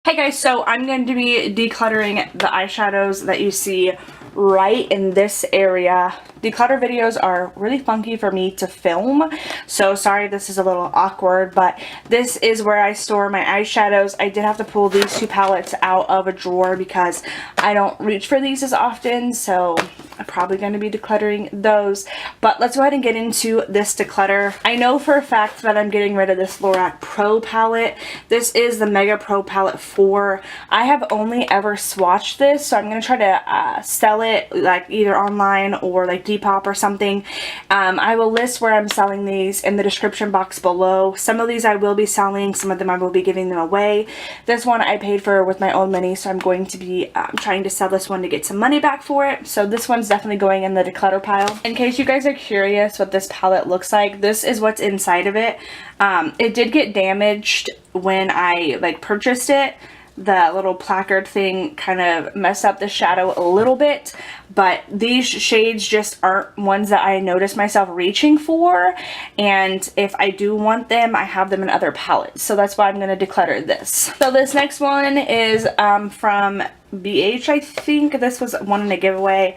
Hey guys, so I'm going to be decluttering the eyeshadows that you see right in this area. Declutter videos are really funky for me to film, so sorry this is a little awkward, but this is where I store my eyeshadows. I did have to pull these two palettes out of a drawer because I don't reach for these as often, so I'm probably going to be decluttering those. But let's go ahead and get into this declutter. I know for a fact that I'm getting rid of this Lorac Pro palette. This is the Mega Pro Palette 4. I have only ever swatched this, so I'm going to try to sell it like either online or like Depop or something. I will list where I'm selling these in the description box below. Some of these I will be selling, some of them I will be giving them away. This one I paid for with my own money, so I'm going to be trying to sell this one to get some money back for it. So this one's definitely going in the declutter pile. In case you guys are curious what this palette looks like, this is what's inside of it. It did get damaged when I purchased it. The little placard thing kind of messed up the shadow a little bit, but these shades just aren't ones that I notice myself reaching for, and if I do want them, I have them in other palettes, so that's why I'm going to declutter this. So this next one is from BH, I think. This was one in a giveaway.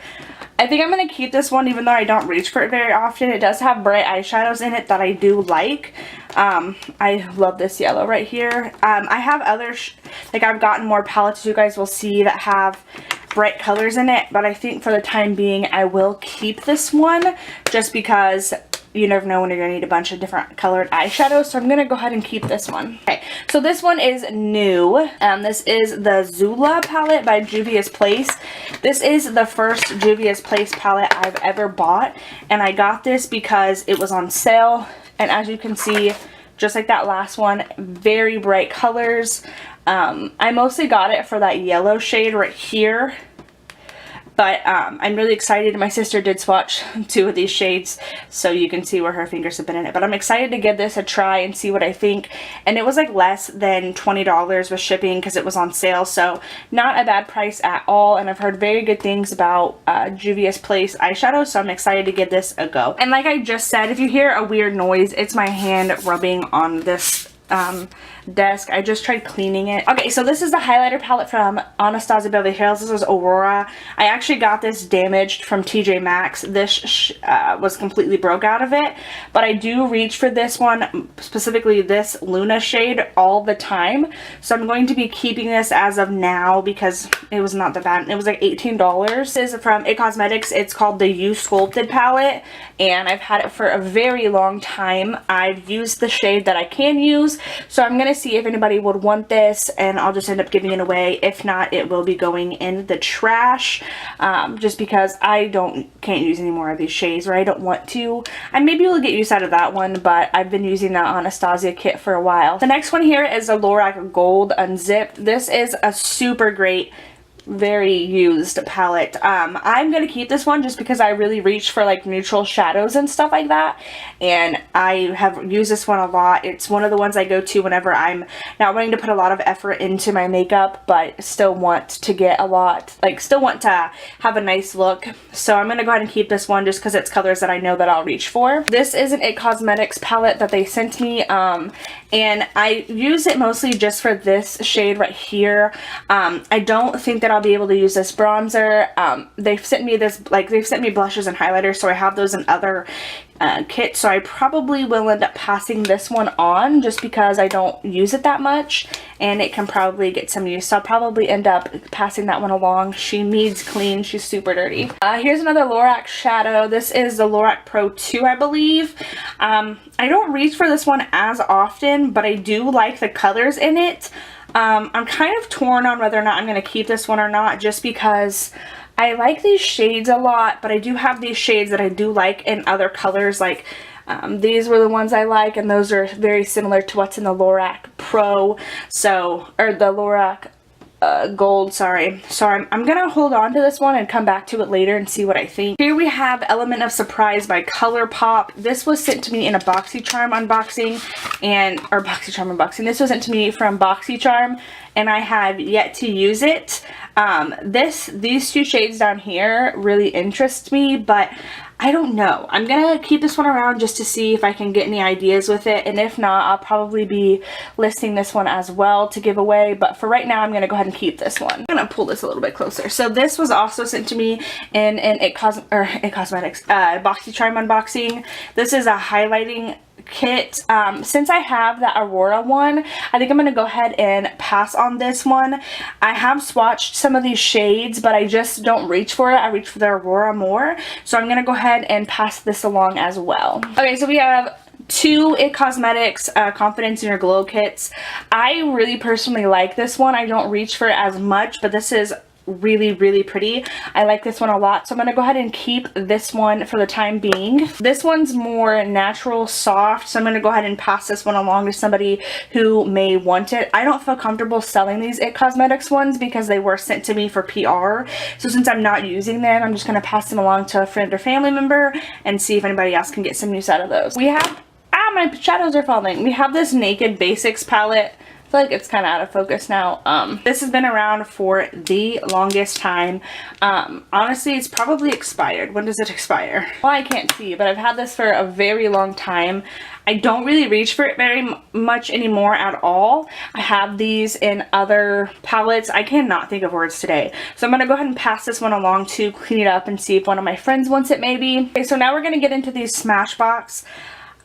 I think I'm going to keep this one even though I don't reach for it very often. It does have bright eyeshadows in it that I do like. I love this yellow right here. I have other, I've gotten more palettes you guys will see that have bright colors in it, but I think for the time being I will keep this one just because you never know when you're going to need a bunch of different colored eyeshadows, so I'm going to go ahead and keep this one. Okay, so this one is new. This is the Zula palette by Juvia's Place. This is the first Juvia's Place palette I've ever bought, and I got this because it was on sale, and as you can see, just like that last one, very bright colors. I mostly got it for that yellow shade right here. But I'm really excited. My sister did swatch two of these shades, so you can see where her fingers have been in it. But I'm excited to give this a try and see what I think. And it was like less than $20 with shipping because it was on sale, so not a bad price at all. And I've heard very good things about Juvia's Place eyeshadow, so I'm excited to give this a go. And like I just said, if you hear a weird noise, it's my hand rubbing on this desk. I just tried cleaning it. Okay, so this is the highlighter palette from Anastasia Beverly Hills. This is Aurora. I actually got this damaged from TJ Maxx. This was completely broke out of it, but I do reach for this one, specifically this Luna shade, all the time. So I'm going to be keeping this as of now because it was not that bad. It was like $18. This is from It Cosmetics. It's called the You Sculpted palette, and I've had it for a very long time. I've used the shade that I can use, so I'm gonna see if anybody would want this, and I'll just end up giving it away. If not, it will be going in the trash, just because I can't use any more of these shades, or I don't want to. I maybe will get use out of that one, but I've been using that Anastasia kit for a while. The next one here is a Lorac Gold Unzipped. This is a super great, very used palette. I'm gonna keep this one just because I really reach for like neutral shadows and stuff like that, and I have used this one a lot. It's one of the ones I go to whenever I'm not wanting to put a lot of effort into my makeup but still want to get a lot, still want to have a nice look. So I'm gonna go ahead and keep this one just because it's colors that I know that I'll reach for. This is an It Cosmetics palette that they sent me, and I use it mostly just for this shade right here. I don't think that I'll be able to use this bronzer. They've sent me this, they've sent me blushes and highlighters, so I have those in other kits, so I probably will end up passing this one on just because I don't use it that much and it can probably get some use, so I'll probably end up passing that one along. She needs clean. She's super dirty. Here's another Lorac shadow. This is the Lorac Pro 2, I believe. I don't reach for this one as often, but I do like the colors in it. I'm kind of torn on whether or not I'm going to keep this one or not, just because I like these shades a lot, but I do have these shades that I do like in other colors. These were the ones I like, and those are very similar to what's in the Lorac Pro, or the Lorac Gold, sorry. So I'm gonna hold on to this one and come back to it later and see what I think. Here we have Element of Surprise by ColourPop. This was sent to me in a BoxyCharm unboxing, or BoxyCharm unboxing. This was sent to me from BoxyCharm, and I have yet to use it. These two shades down here really interest me, but I don't know. I'm gonna keep this one around just to see if I can get any ideas with it, and if not, I'll probably be listing this one as well to give away, but for right now I'm gonna go ahead and keep this one. I'm gonna pull this a little bit closer. So this was also sent to me in an It Cosmetics BoxyCharm unboxing. This is a highlighting kit. Since I have the Aurora one, I think I'm gonna go ahead and pass on this one. I have swatched some of these shades, but I just don't reach for it. I reach for the Aurora more, so I'm gonna go ahead and pass this along as well. Okay, so we have two It Cosmetics Confidence in Your Glow kits. I really personally like this one. I don't reach for it as much, but this is really pretty. I like this one a lot, so I'm gonna go ahead and keep this one for the time being. This one's more natural soft, so I'm gonna go ahead and pass this one along to somebody who may want it. I don't feel comfortable selling these It Cosmetics ones because they were sent to me for PR, so since I'm not using them, I'm just gonna pass them along to a friend or family member and see if anybody else can get some use out of those. We have my shadows are falling. We have this Naked Basics palette. I feel like it's kind of out of focus now. This has been around for the longest time. Honestly, it's probably expired. When does it expire? Well, I can't see, but I've had this for a very long time. I don't really reach for it very much anymore at all. I have these in other palettes. I cannot think of words today. So I'm going to go ahead and pass this one along to clean it up and see if one of my friends wants it maybe. Okay, so now we're going to get into these Smashbox.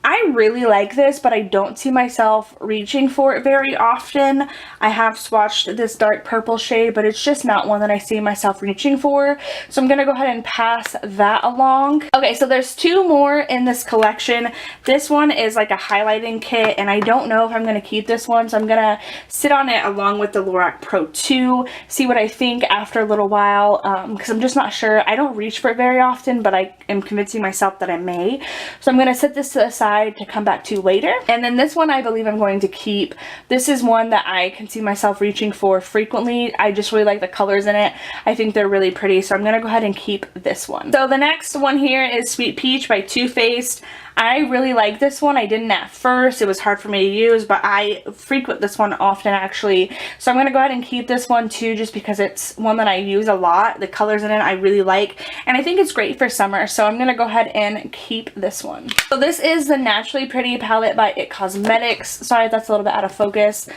I really like this, but I don't see myself reaching for it very often. I have swatched this dark purple shade, but it's just not one that I see myself reaching for. So I'm going to go ahead and pass that along. Okay, so there's two more in this collection. This one is like a highlighting kit, and I don't know if I'm going to keep this one. So I'm going to sit on it along with the Lorac Pro 2, see what I think after a little while, because I'm just not sure. I don't reach for it very often, but I am convincing myself that I may. So I'm going to set this to the side to come back to later. And then this one I believe I'm going to keep. This is one that I can see myself reaching for frequently. I just really like the colors in it. I think they're really pretty, so I'm gonna go ahead and keep this one. So the next one here is Sweet Peach by Too Faced. I really like this one. I didn't at first. It was hard for me to use, but I frequent this one often actually. So I'm going to go ahead and keep this one too, just because it's one that I use a lot. The colors in it I really like, and I think it's great for summer. So I'm going to go ahead and keep this one. So this is the Naturally Pretty palette by It Cosmetics. Sorry if that's a little bit out of focus.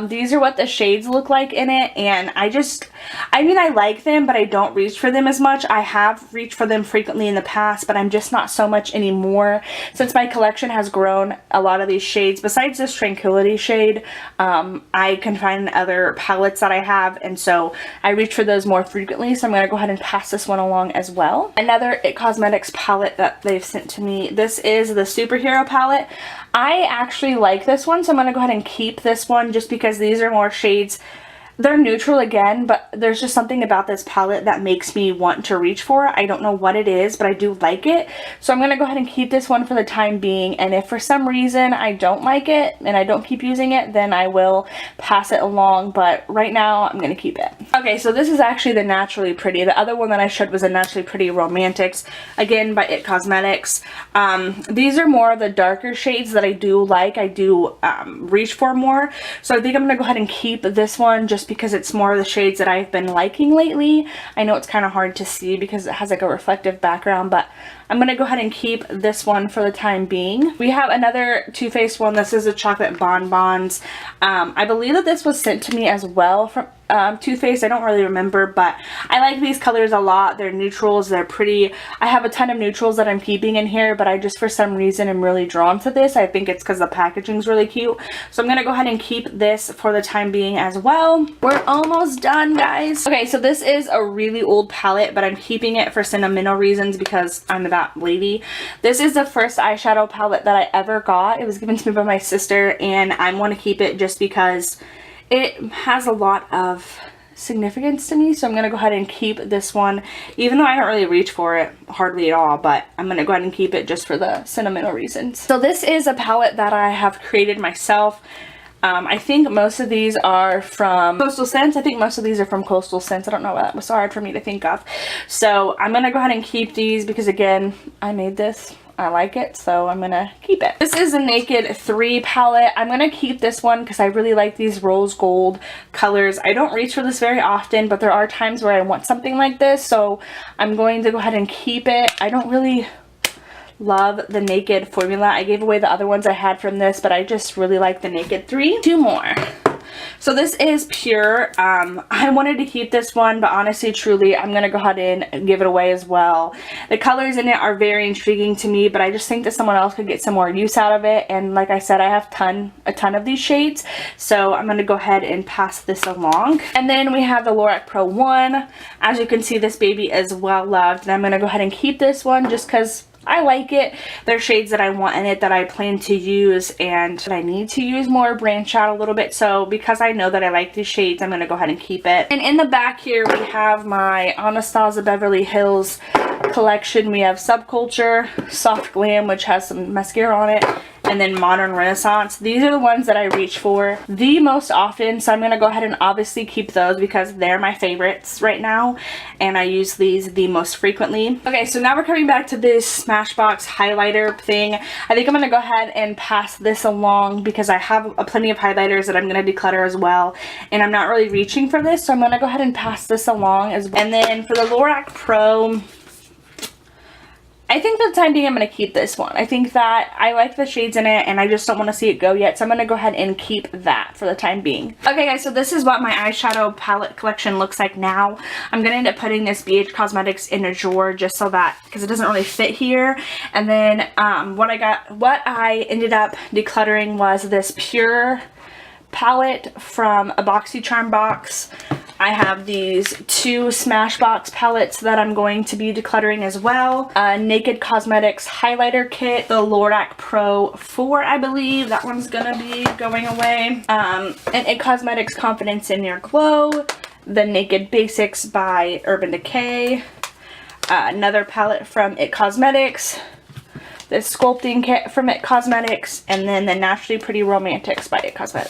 These are what the shades look like in it, and I mean, I like them, but I don't reach for them as much. I have reached for them frequently in the past, but I'm just not so much anymore. Since my collection has grown, a lot of these shades, besides this Tranquility shade, I can find other palettes that I have, and so I reach for those more frequently, so I'm going to go ahead and pass this one along as well. Another It Cosmetics palette that they've sent to me, this is the Superhero palette. I actually like this one, so I'm going to go ahead and keep this one just because these are more shades. They're neutral again, but there's just something about this palette that makes me want to reach for it. I don't know what it is, but I do like it. So I'm going to go ahead and keep this one for the time being. And if for some reason I don't like it and I don't keep using it, then I will pass it along. But right now, I'm going to keep it. Okay, so this is actually the Naturally Pretty. The other one that I showed was a Naturally Pretty Romantics, again by It Cosmetics. These are more of the darker shades that I do like. I do reach for more. So I think I'm going to go ahead and keep this one just because it's more of the shades that I've been liking lately. I know it's kind of hard to see because it has like a reflective background, but I'm going to go ahead and keep this one for the time being. We have another Too Faced one. This is a Chocolate Bonbons. I believe that this was sent to me as well from Too Faced. I don't really remember, but I like these colors a lot. They're neutrals. They're pretty. I have a ton of neutrals that I'm keeping in here, but I just for some reason am really drawn to this. I think it's because the packaging is really cute. So I'm going to go ahead and keep this for the time being as well. We're almost done, guys. Okay, so this is a really old palette, but I'm keeping it for sentimental reasons because I'm that lady. This is the first eyeshadow palette that I ever got. It was given to me by my sister, and I want to keep it just because it has a lot of significance to me. So I'm going to go ahead and keep this one, even though I don't really reach for it hardly at all, but I'm going to go ahead and keep it just for the sentimental reasons. So this is a palette that I have created myself. I think most of these are from Coastal Scents. I think most of these are from Coastal Scents. I don't know why that was so hard for me to think of. So I'm going to go ahead and keep these because, again, I made this I like it, so I'm gonna keep it. This is a Naked 3 palette. I'm gonna keep this one because I really like these rose gold colors. I don't reach for this very often, but there are times where I want something like this, so I'm going to go ahead and keep it. I don't really love the Naked formula. I gave away the other ones I had from this, but I just really like the Naked 3. 2 more. So this is Pure. I wanted to keep this one, but honestly, truly, I'm going to go ahead and give it away as well. The colors in it are very intriguing to me, but I just think that someone else could get some more use out of it. And like I said, I have a ton of these shades, so I'm going to go ahead and pass this along. And then we have the Lorac Pro 1. As you can see, this baby is well loved, and I'm going to go ahead and keep this one just because I like it. There's shades that I want in it that I plan to use and that I need to use more, branch out a little bit. So because I know that I like these shades, I'm going to go ahead and keep it. And in the back here, we have my Anastasia Beverly Hills collection. We have Subculture, Soft Glam, which has some mascara on it, and then Modern Renaissance. These are the ones that I reach for the most often, so I'm going to go ahead and obviously keep those because they're my favorites right now, and I use these the most frequently. Okay, so now we're coming back to this Smashbox highlighter thing. I think I'm going to go ahead and pass this along because I have plenty of highlighters that I'm going to declutter as well, and I'm not really reaching for this, so I'm going to go ahead and pass this along as well. And then for the Lorac Pro, I think for the time being I'm going to keep this one. I think that I like the shades in it and I just don't want to see it go yet, so I'm going to go ahead and keep that for the time being. Okay guys, so this is what my eyeshadow palette collection looks like now. I'm going to end up putting this BH Cosmetics in a drawer just so that, because it doesn't really fit here. And then what I ended up decluttering was this Pure palette from a BoxyCharm box. I have these 2 Smashbox palettes that I'm going to be decluttering as well. Naked Cosmetics highlighter kit, the Lorac Pro 4, I believe. That one's gonna be going away. And It Cosmetics Confidence in Your Glow, the Naked Basics by Urban Decay, another palette from It Cosmetics, this sculpting kit from It Cosmetics, and then the Naturally Pretty Romantics by It Cosmetics.